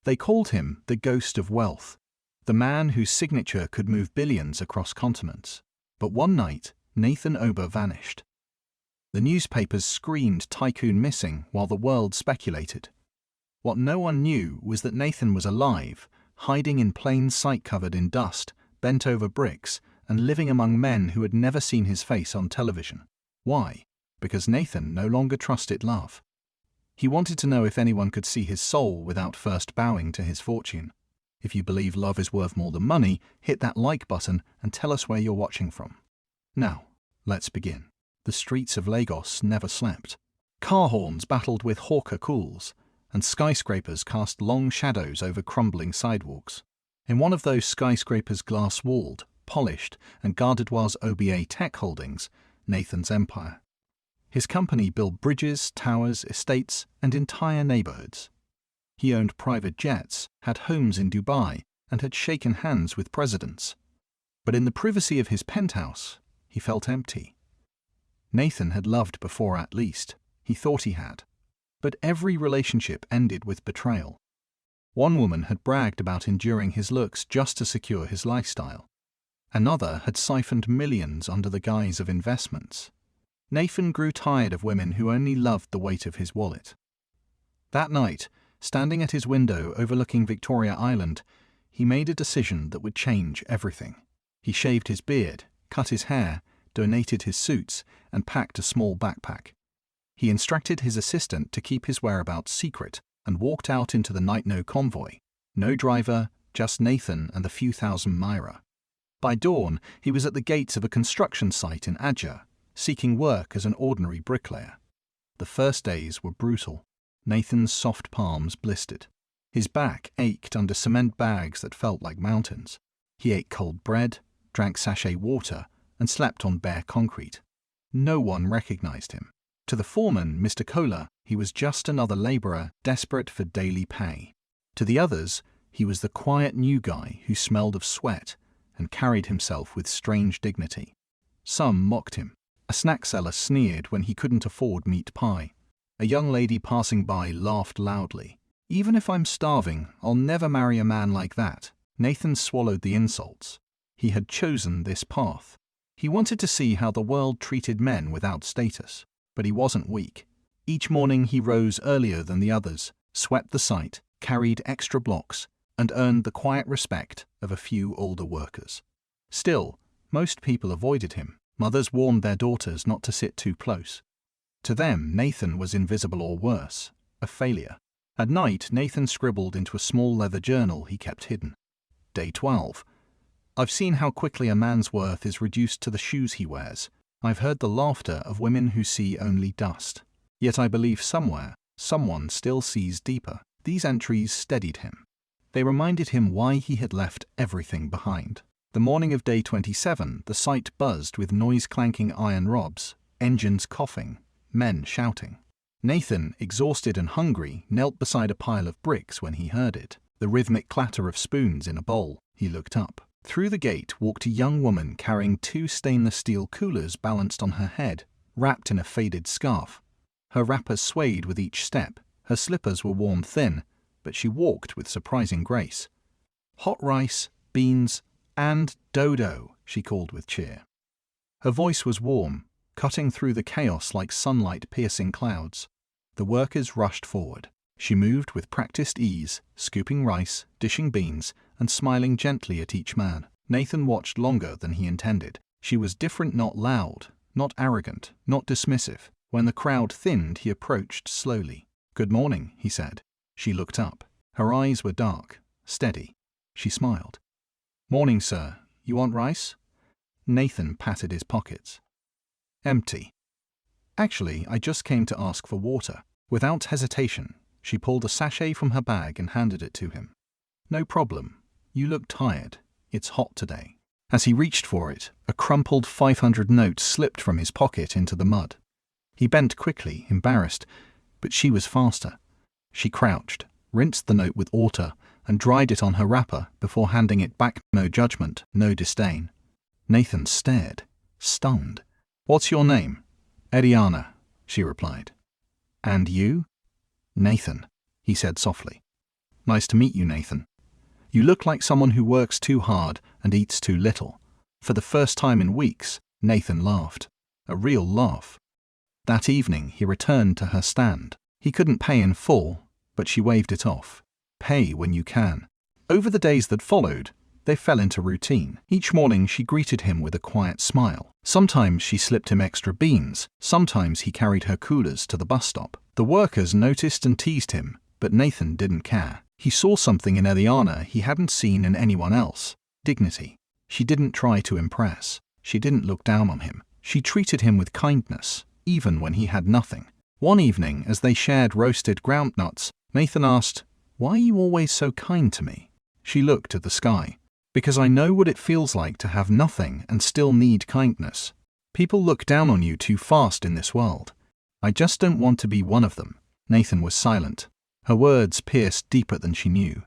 They called him the ghost of wealth, the man whose signature could move billions across continents. But one night, Nathan Ober vanished. The newspapers screamed tycoon missing while the world speculated. What no one knew was that Nathan was alive, hiding in plain sight covered in dust, bent over bricks, and living among men who had never seen his face on television. Why? Because Nathan no longer trusted love. He wanted to know if anyone could see his soul without first bowing to his fortune. If you believe love is worth more than money, hit that like button and tell us where you're watching from. Now, let's begin. The streets of Lagos never slept. Car horns battled with hawker cools, and skyscrapers cast long shadows over crumbling sidewalks. In one of those skyscrapers, glass-walled, polished, and guarded was OBA Tech Holdings, Nathan's empire. His company built bridges, towers, estates, and entire neighborhoods. He owned private jets, had homes in Dubai, and had shaken hands with presidents. But in the privacy of his penthouse, he felt empty. Nathan had loved before, at least. He thought he had. But every relationship ended with betrayal. One woman had bragged about enduring his looks just to secure his lifestyle. Another had siphoned millions under the guise of investments. Nathan grew tired of women who only loved the weight of his wallet. That night, standing at his window overlooking Victoria Island, he made a decision that would change everything. He shaved his beard, cut his hair, donated his suits, and packed a small backpack. He instructed his assistant to keep his whereabouts secret and walked out into the night-no convoy. No driver, just Nathan and the few thousand Myra. By dawn, he was at the gates of a construction site in Adja, seeking work as an ordinary bricklayer. The first days were brutal. Nathan's soft palms blistered. His back ached under cement bags that felt like mountains. He ate cold bread, drank sachet water, and slept on bare concrete. No one recognized him. To the foreman, Mr. Kohler, he was just another laborer desperate for daily pay. To the others, he was the quiet new guy who smelled of sweat and carried himself with strange dignity. Some mocked him. A snack seller sneered when he couldn't afford meat pie. A young lady passing by laughed loudly. Even if I'm starving, I'll never marry a man like that. Nathan swallowed the insults. He had chosen this path. He wanted to see how the world treated men without status. But he wasn't weak. Each morning he rose earlier than the others, swept the site, carried extra blocks, and earned the quiet respect of a few older workers. Still, most people avoided him. Mothers warned their daughters not to sit too close. To them, Nathan was invisible or worse, a failure. At night, Nathan scribbled into a small leather journal he kept hidden. Day 12. I've seen how quickly a man's worth is reduced to the shoes he wears. I've heard the laughter of women who see only dust. Yet I believe somewhere, someone still sees deeper. These entries steadied him. They reminded him why he had left everything behind. The morning of day 27, the site buzzed with noise-clanking iron rods, engines coughing, men shouting. Nathan, exhausted and hungry, knelt beside a pile of bricks when he heard it. The rhythmic clatter of spoons in a bowl. He looked up. Through the gate walked a young woman carrying 2 stainless steel coolers balanced on her head, wrapped in a faded scarf. Her wrapper swayed with each step. Her slippers were worn thin, but she walked with surprising grace. Hot rice, beans, and dodo, she called with cheer. Her voice was warm, cutting through the chaos like sunlight piercing clouds. The workers rushed forward. She moved with practiced ease, scooping rice, dishing beans, and smiling gently at each man. Nathan watched longer than he intended. She was different, not loud, not arrogant, not dismissive. When the crowd thinned, he approached slowly. "Good morning," he said. She looked up. Her eyes were dark, steady. She smiled. "Morning, sir. You want rice?" Nathan patted his pockets. Empty. "Actually, I just came to ask for water." Without hesitation, she pulled a sachet from her bag and handed it to him. "No problem. You look tired. It's hot today." As he reached for it, a crumpled 500 note slipped from his pocket into the mud. He bent quickly, embarrassed, but she was faster. She crouched, rinsed the note with water, and dried it on her wrapper before handing it back. No judgment, no disdain. Nathan stared, stunned. "What's your name?" "Ariana," she replied. "And you?" "Nathan," he said softly. Nice to meet you, Nathan. You look like someone who works too hard and eats too little. For the first time in weeks, Nathan laughed. A real laugh. That evening, he returned to her stand. He couldn't pay in full, but she waved it off. Pay when you can. Over the days that followed, they fell into routine. Each morning she greeted him with a quiet smile. Sometimes she slipped him extra beans, sometimes he carried her coolers to the bus stop. The workers noticed and teased him, but Nathan didn't care. He saw something in Eliana he hadn't seen in anyone else. Dignity. She didn't try to impress. She didn't look down on him. She treated him with kindness, even when he had nothing. One evening, as they shared roasted groundnuts, Nathan asked, "Why are you always so kind to me?" She looked at the sky. "Because I know what it feels like to have nothing and still need kindness. People look down on you too fast in this world. I just don't want to be one of them." Nathan was silent. Her words pierced deeper than she knew.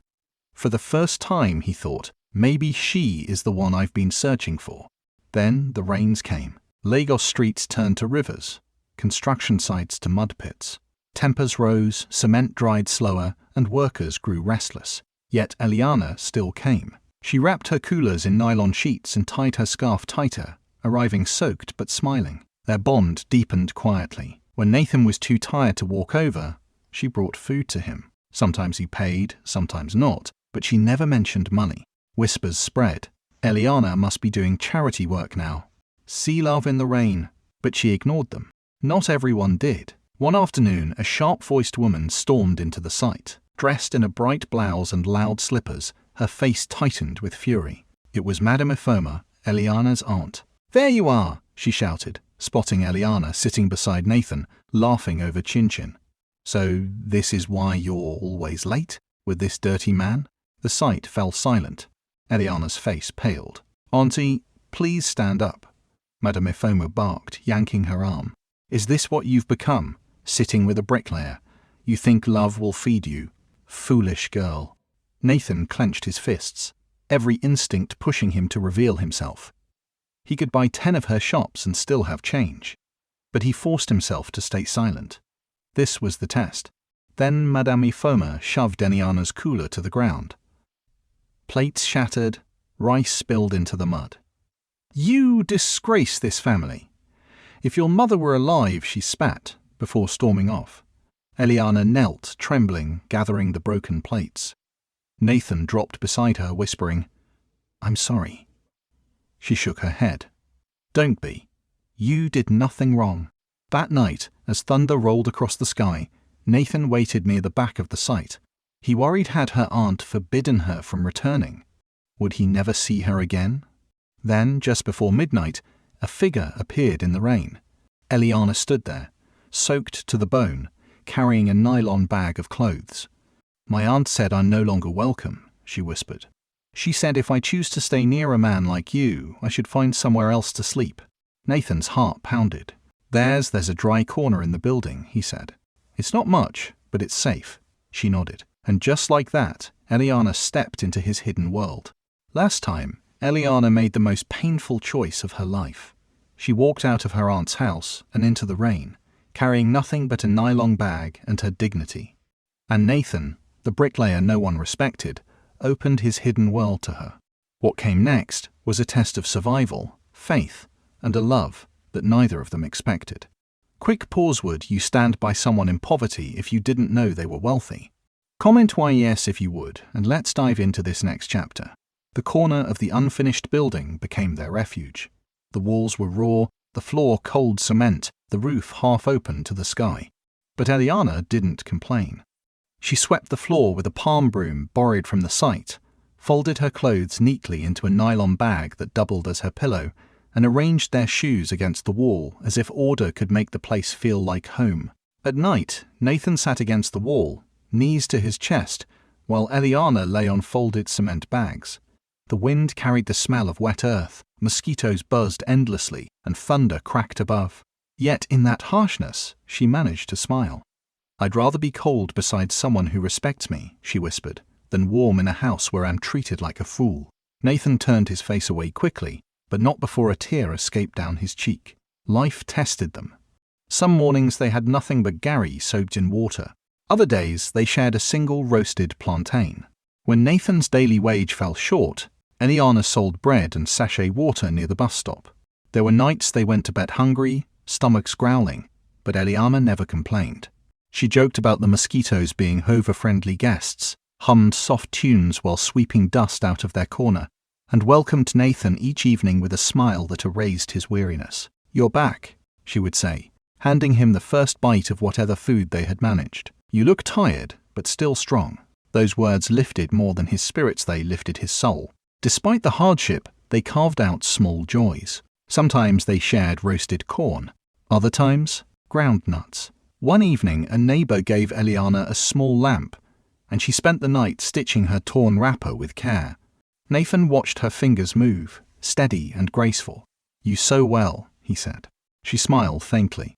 For the first time, he thought, maybe she is the one I've been searching for. Then the rains came. Lagos streets turned to rivers, construction sites to mud pits. Tempers rose, cement dried slower, and workers grew restless. Yet Eliana still came. She wrapped her coolers in nylon sheets and tied her scarf tighter, arriving soaked but smiling. Their bond deepened quietly. When Nathan was too tired to walk over, she brought food to him. Sometimes he paid, sometimes not, but she never mentioned money. Whispers spread. Eliana must be doing charity work now. Sea love in the rain. But she ignored them. Not everyone did. One afternoon, a sharp-voiced woman stormed into the site. Dressed in a bright blouse and loud slippers, her face tightened with fury. It was Madame Ifoma, Eliana's aunt. "There you are," she shouted, spotting Eliana sitting beside Nathan, laughing over Chin-Chin. "So this is why you're always late? With this dirty man?" The site fell silent. Eliana's face paled. "Auntie, please stand up," Madame Ifoma barked, yanking her arm. "Is this what you've become? Sitting with a bricklayer? You think love will feed you? Foolish girl." Nathan clenched his fists, every instinct pushing him to reveal himself. He could buy 10 of her shops and still have change. But he forced himself to stay silent. This was the test. Then Madame Ifoma shoved Eliana's cooler to the ground. Plates shattered, rice spilled into the mud. "You disgrace this family. If your mother were alive," she spat, before storming off. Eliana knelt, trembling, gathering the broken plates. Nathan dropped beside her, whispering, "I'm sorry." She shook her head. "Don't be. You did nothing wrong." That night, as thunder rolled across the sky, Nathan waited near the back of the site. He worried had her aunt forbidden her from returning. Would he never see her again? Then, just before midnight, a figure appeared in the rain. Eliana stood there, soaked to the bone, carrying a nylon bag of clothes. "My aunt said I'm no longer welcome," she whispered. "She said if I choose to stay near a man like you, I should find somewhere else to sleep." Nathan's heart pounded. There's a dry corner in the building," he said. "It's not much, but it's safe." She nodded. And just like that, Eliana stepped into his hidden world. Last time, Eliana made the most painful choice of her life. She walked out of her aunt's house and into the rain, carrying nothing but a nylon bag and her dignity. And Nathan, the bricklayer no one respected, opened his hidden world to her. What came next was a test of survival, faith, and a love that neither of them expected. Quick pause. Would you stand by someone in poverty if you didn't know they were wealthy? Comment why yes if you would, and let's dive into this next chapter. The corner of the unfinished building became their refuge. The walls were raw, the floor cold cement, the roof half open to the sky. But Eliana didn't complain. She swept the floor with a palm broom borrowed from the site, folded her clothes neatly into a nylon bag that doubled as her pillow, and arranged their shoes against the wall as if order could make the place feel like home. At night, Nathan sat against the wall, knees to his chest, while Eliana lay on folded cement bags. The wind carried the smell of wet earth, mosquitoes buzzed endlessly, and thunder cracked above. Yet in that harshness, she managed to smile. "I'd rather be cold beside someone who respects me," she whispered, "than warm in a house where I'm treated like a fool." Nathan turned his face away quickly, but not before a tear escaped down his cheek. Life tested them. Some mornings they had nothing but Gary soaked in water. Other days, they shared a single roasted plantain. When Nathan's daily wage fell short, Eliana sold bread and sachet water near the bus stop. There were nights they went to bed hungry, stomachs growling, but Eliana never complained. She joked about the mosquitoes being Hoover-friendly guests, hummed soft tunes while sweeping dust out of their corner, and welcomed Nathan each evening with a smile that erased his weariness. "You're back," she would say, handing him the first bite of whatever food they had managed. "You look tired, but still strong." Those words lifted more than his spirits, they lifted his soul. Despite the hardship, they carved out small joys. Sometimes they shared roasted corn. Other times, ground nuts. One evening, a neighbor gave Eliana a small lamp, and she spent the night stitching her torn wrapper with care. Nathan watched her fingers move, steady and graceful. "You sew well," he said. She smiled faintly.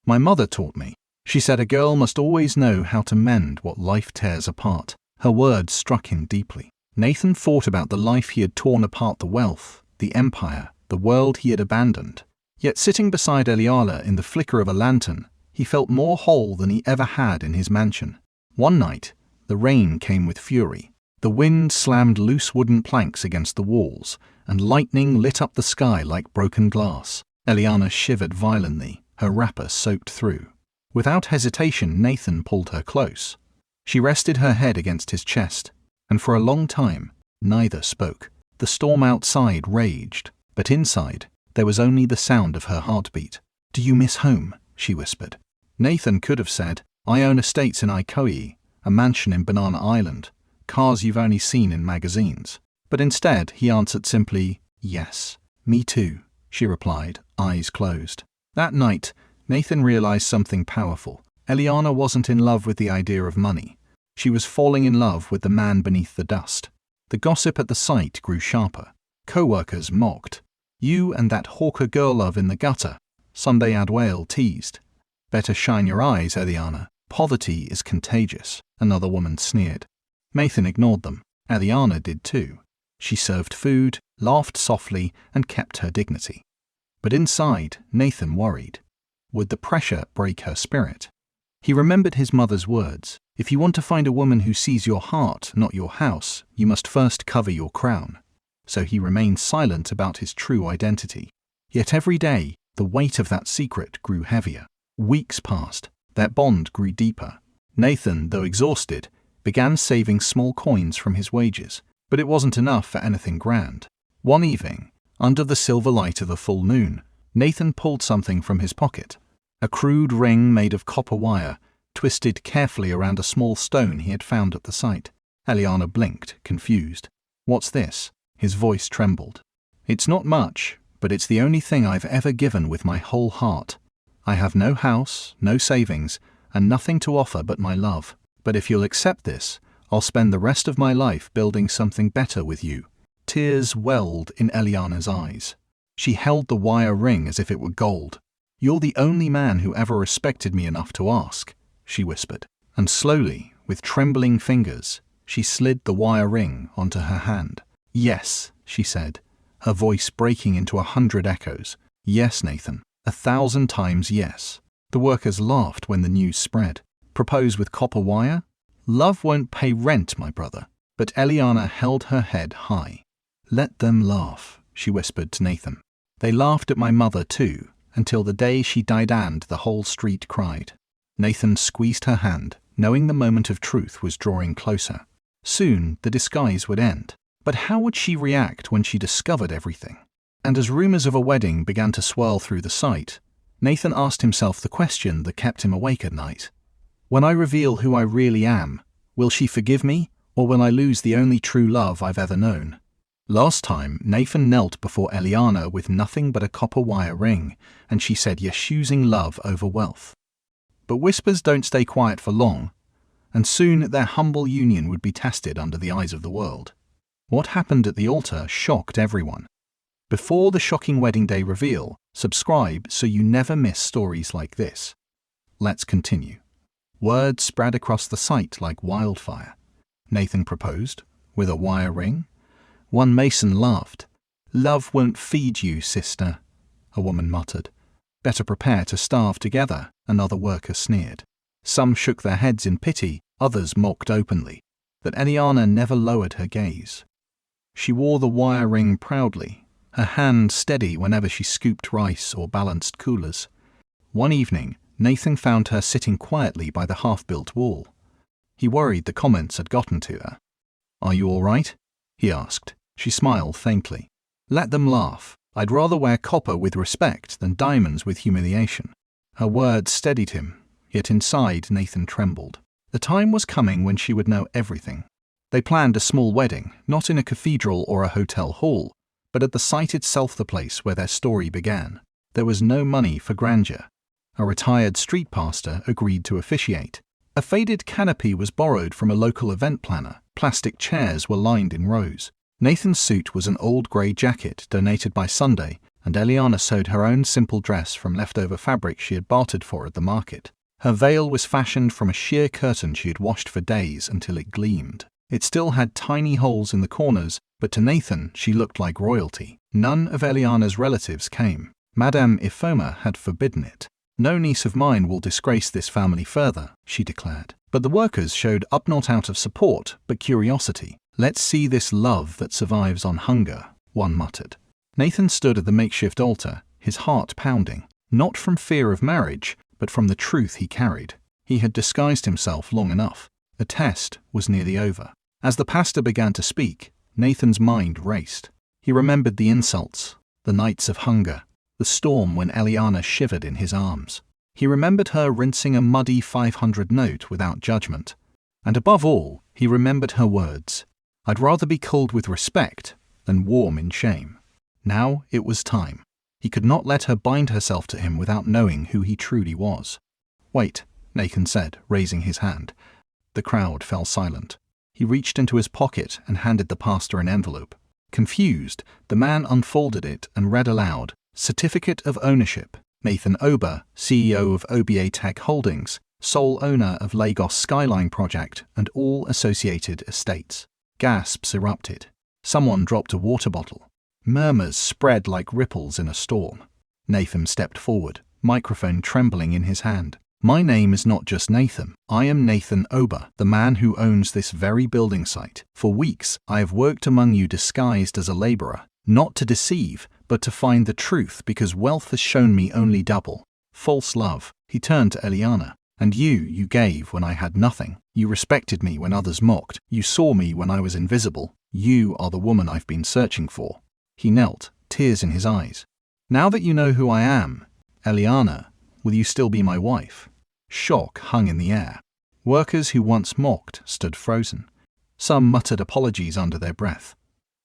"My mother taught me. She said a girl must always know how to mend what life tears apart." Her words struck him deeply. Nathan thought about the life he had torn apart, the wealth, the empire, the world he had abandoned. Yet sitting beside Eliana in the flicker of a lantern, he felt more whole than he ever had in his mansion. One night, the rain came with fury. The wind slammed loose wooden planks against the walls, and lightning lit up the sky like broken glass. Eliana shivered violently, her wrapper soaked through. Without hesitation, Nathan pulled her close. She rested her head against his chest, and for a long time, neither spoke. The storm outside raged, but inside, there was only the sound of her heartbeat. "Do you miss home?" she whispered. Nathan could have said, "I own estates in Ikoyi, a mansion in Banana Island, cars you've only seen in magazines." But instead, he answered simply, "Yes, me too," she replied, eyes closed. That night, Nathan realized something powerful. Eliana wasn't in love with the idea of money. She was falling in love with the man beneath the dust. The gossip at the site grew sharper. Co-workers mocked. "You and that hawker girl love in the gutter," Sunday Adwale teased. "Better shine your eyes, Eliana. Poverty is contagious," another woman sneered. Nathan ignored them. Eliana did too. She served food, laughed softly, and kept her dignity. But inside, Nathan worried. Would the pressure break her spirit? He remembered his mother's words. "If you want to find a woman who sees your heart, not your house, you must first cover your crown." So he remained silent about his true identity. Yet every day, the weight of that secret grew heavier. Weeks passed. Their bond grew deeper. Nathan, though exhausted, began saving small coins from his wages, but it wasn't enough for anything grand. One evening, under the silver light of a full moon, Nathan pulled something from his pocket. A crude ring made of copper wire, twisted carefully around a small stone he had found at the site. Eliana blinked, confused. "What's this?" His voice trembled. "It's not much, but it's the only thing I've ever given with my whole heart. I have no house, no savings, and nothing to offer but my love. But if you'll accept this, I'll spend the rest of my life building something better with you." Tears welled in Eliana's eyes. She held the wire ring as if it were gold. "You're the only man who ever respected me enough to ask," she whispered. And slowly, with trembling fingers, she slid the wire ring onto her hand. "Yes," she said, her voice breaking into 100 echoes. "Yes, Nathan. 1,000 times yes." The workers laughed when the news spread. "Propose with copper wire? Love won't pay rent, my brother." But Eliana held her head high. "Let them laugh," she whispered to Nathan. "They laughed at my mother too, until the day she died and the whole street cried." Nathan squeezed her hand, knowing the moment of truth was drawing closer. Soon the disguise would end. But how would she react when she discovered everything? And as rumors of a wedding began to swirl through the site, Nathan asked himself the question that kept him awake at night. When I reveal who I really am, will she forgive me, or will I lose the only true love I've ever known? Last time, Nathan knelt before Eliana with nothing but a copper wire ring, and she said yes, choosing love over wealth. But whispers don't stay quiet for long, and soon their humble union would be tested under the eyes of the world. What happened at the altar shocked everyone. Before the shocking wedding day reveal, subscribe so you never miss stories like this. Let's continue. Word spread across the site like wildfire. Nathan proposed, with a wire ring. One mason laughed. "Love won't feed you, sister," a woman muttered. "Better prepare to starve together," another worker sneered. Some shook their heads in pity, others mocked openly. But Eliana never lowered her gaze. She wore the wire ring proudly, her hand steady whenever she scooped rice or balanced coolers. One evening, Nathan found her sitting quietly by the half-built wall. He worried the comments had gotten to her. "Are you all right?" he asked. She smiled faintly. "Let them laugh. I'd rather wear copper with respect than diamonds with humiliation." Her words steadied him, yet inside Nathan trembled. The time was coming when she would know everything. They planned a small wedding, not in a cathedral or a hotel hall, but at the site itself, the place where their story began. There was no money for grandeur. A retired street pastor agreed to officiate. A faded canopy was borrowed from a local event planner. Plastic chairs were lined in rows. Nathan's suit was an old grey jacket donated by Sunday, and Eliana sewed her own simple dress from leftover fabric she had bartered for at the market. Her veil was fashioned from a sheer curtain she had washed for days until it gleamed. It still had tiny holes in the corners, but to Nathan she looked like royalty. None of Eliana's relatives came. Madame Ifoma had forbidden it. "No niece of mine will disgrace this family further," she declared. But the workers showed up not out of support, but curiosity. "Let's see this love that survives on hunger," one muttered. Nathan stood at the makeshift altar, his heart pounding, not from fear of marriage, but from the truth he carried. He had disguised himself long enough. The test was nearly over. As the pastor began to speak, Nathan's mind raced. He remembered the insults, the nights of hunger, the storm when Eliana shivered in his arms. He remembered her rinsing a muddy 500 note without judgment. And above all, he remembered her words, "I'd rather be cold with respect than warm in shame." Now it was time. He could not let her bind herself to him without knowing who he truly was. "Wait," Nathan said, raising his hand. The crowd fell silent. He reached into his pocket and handed the pastor an envelope. Confused, the man unfolded it and read aloud, "Certificate of Ownership. Nathan Ober, CEO of OBA Tech Holdings, sole owner of Lagos Skyline Project and all associated estates." Gasps erupted. Someone dropped a water bottle. Murmurs spread like ripples in a storm. Nathan stepped forward, microphone trembling in his hand. "My name is not just Nathan. I am Nathan Ober, the man who owns this very building site. For weeks, I have worked among you disguised as a laborer, not to deceive, but to find the truth, because wealth has shown me only double. False love." He turned to Eliana. "And you gave when I had nothing. You respected me when others mocked. You saw me when I was invisible. You are the woman I've been searching for." He knelt, tears in his eyes. "Now that you know who I am, Eliana, will you still be my wife?" Shock hung in the air. Workers who once mocked stood frozen. Some muttered apologies under their breath.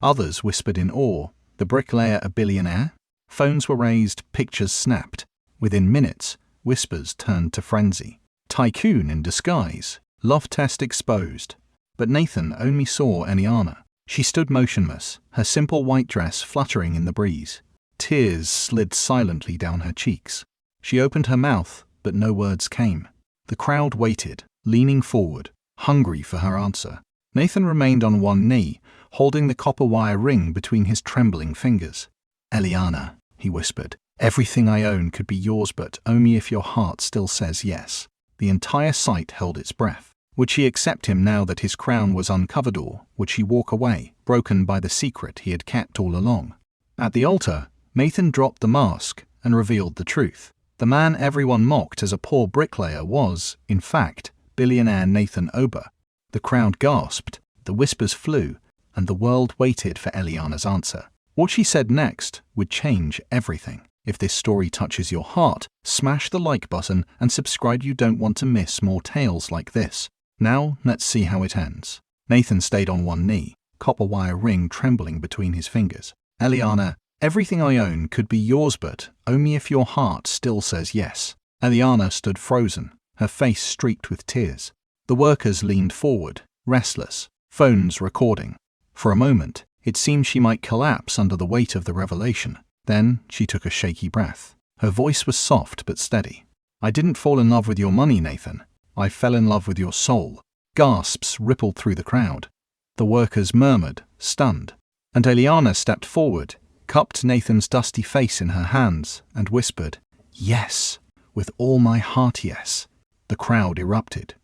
Others whispered in awe, "The bricklayer a billionaire?" Phones were raised, pictures snapped. Within minutes, whispers turned to frenzy. Tycoon in disguise, love test exposed. But Nathan only saw Eliana. She stood motionless, her simple white dress fluttering in the breeze. Tears slid silently down her cheeks. She opened her mouth, but no words came. The crowd waited, leaning forward, hungry for her answer. Nathan remained on one knee, holding the copper wire ring between his trembling fingers. "Eliana," he whispered, "everything I own could be yours, but only if your heart still says yes." The entire site held its breath. Would she accept him now that his crown was uncovered, or would she walk away, broken by the secret he had kept all along? At the altar, Nathan dropped the mask and revealed the truth. The man everyone mocked as a poor bricklayer was, in fact, billionaire Nathan Ober. The crowd gasped, the whispers flew, and the world waited for Eliana's answer. What she said next would change everything. If this story touches your heart, smash the like button and subscribe. You don't want to miss more tales like this. Now, let's see how it ends. Nathan stayed on one knee, copper wire ring trembling between his fingers. "Eliana, everything I own could be yours, but only if your heart still says yes." Eliana stood frozen, her face streaked with tears. The workers leaned forward, restless, phones recording. For a moment, it seemed she might collapse under the weight of the revelation. Then she took a shaky breath. Her voice was soft but steady. "I didn't fall in love with your money, Nathan. I fell in love with your soul." Gasps rippled through the crowd. The workers murmured, stunned. And Eliana stepped forward, cupped Nathan's dusty face in her hands, and whispered, "Yes, with all my heart, yes." The crowd erupted.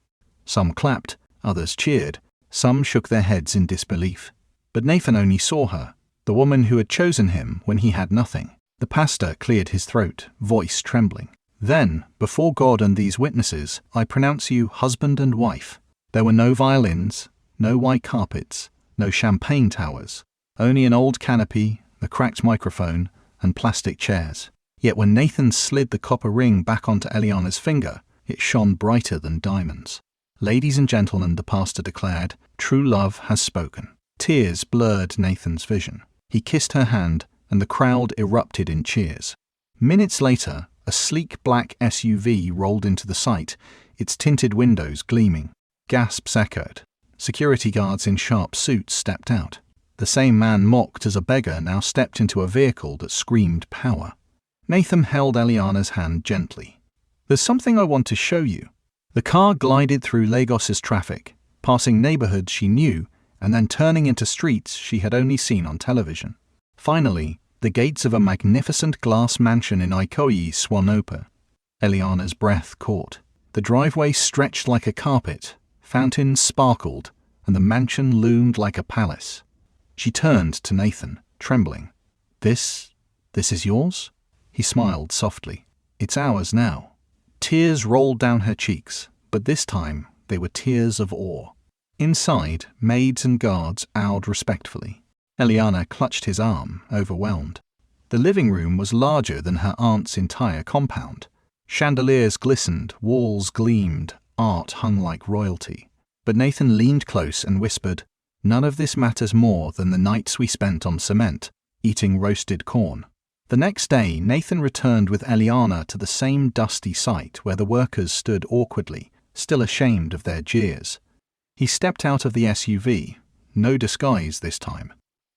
Some clapped, others cheered, some shook their heads in disbelief. But Nathan only saw her, the woman who had chosen him when he had nothing. The pastor cleared his throat, voice trembling. Then, before God and these witnesses, I pronounce you husband and wife. There were no violins, no white carpets, no champagne towers, only an old canopy, a cracked microphone, and plastic chairs. Yet when Nathan slid the copper ring back onto Eliana's finger, it shone brighter than diamonds. Ladies and gentlemen, the pastor declared, true love has spoken. Tears blurred Nathan's vision. He kissed her hand, and the crowd erupted in cheers. Minutes later, a sleek black SUV rolled into the site, its tinted windows gleaming. Gasps echoed. Security guards in sharp suits stepped out. The same man mocked as a beggar now stepped into a vehicle that screamed power. Nathan held Eliana's hand gently. There's something I want to show you. The car glided through Lagos's traffic, passing neighborhoods she knew, and then turning into streets she had only seen on television. Finally, the gates of a magnificent glass mansion in Ikoyi swung open. Eliana's breath caught. The driveway stretched like a carpet, fountains sparkled, and the mansion loomed like a palace. She turned to Nathan, trembling. This is yours? He smiled softly. It's ours now. Tears rolled down her cheeks, but this time they were tears of awe. Inside, maids and guards bowed respectfully. Eliana clutched his arm, overwhelmed. The living room was larger than her aunt's entire compound. Chandeliers glistened, walls gleamed, art hung like royalty. But Nathan leaned close and whispered, none of this matters more than the nights we spent on cement, eating roasted corn. The next day, Nathan returned with Eliana to the same dusty site where the workers stood awkwardly, still ashamed of their jeers. He stepped out of the SUV, no disguise this time.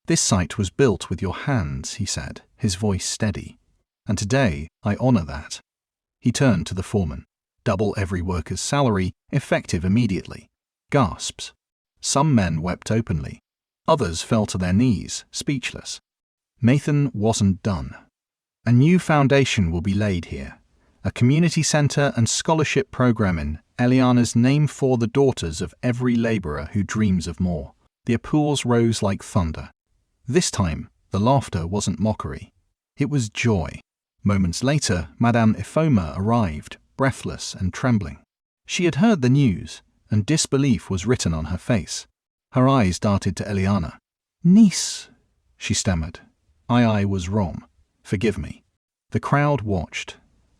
This site was built with your hands, he said, his voice steady. And today, I honor that. He turned to the foreman. Double every worker's salary, effective immediately. Gasps. Some men wept openly. Others fell to their knees, speechless. Nathan wasn't done. A new foundation will be laid here. A community center and scholarship program in Eliana's name for the daughters of every laborer who dreams of more. The applause rose like thunder. This time, the laughter wasn't mockery. It was joy. Moments later, Madame Ifoma arrived, breathless and trembling. She had heard the news, and disbelief was written on her face. Her eyes darted to Eliana. Niece, she stammered. I was wrong. Forgive me. The crowd watched,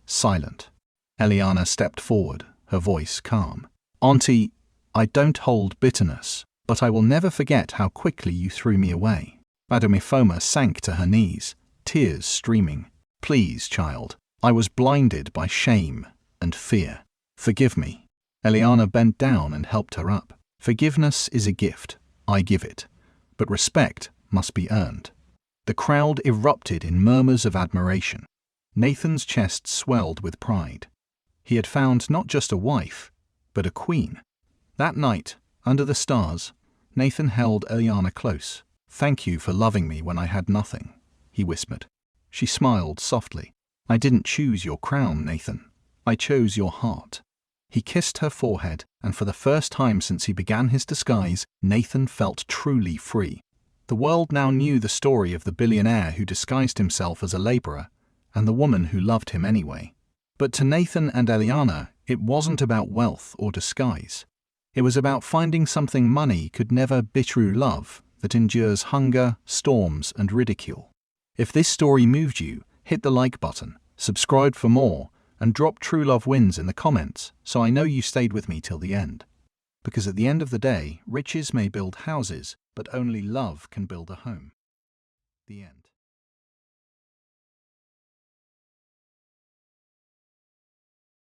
silent. Eliana stepped forward, her voice calm. Auntie, I don't hold bitterness, but I will never forget how quickly you threw me away. Madame Ifoma sank to her knees, tears streaming. Please, child, I was blinded by shame and fear. Forgive me. Eliana bent down and helped her up. Forgiveness is a gift. I give it. But respect must be earned. The crowd erupted in murmurs of admiration. Nathan's chest swelled with pride. He had found not just a wife, but a queen. That night, under the stars, Nathan held Eliana close. Thank you for loving me when I had nothing, he whispered. She smiled softly. I didn't choose your crown, Nathan. I chose your heart. He kissed her forehead, and for the first time since he began his disguise, Nathan felt truly free. The world now knew the story of the billionaire who disguised himself as a laborer, and the woman who loved him anyway. But to Nathan and Eliana, it wasn't about wealth or disguise. It was about finding something money could never be, true love that endures hunger, storms, and ridicule. If this story moved you, hit the like button, subscribe for more, and drop True Love Wins in the comments so I know you stayed with me till the end. Because at the end of the day, riches may build houses, but only love can build a home. The end.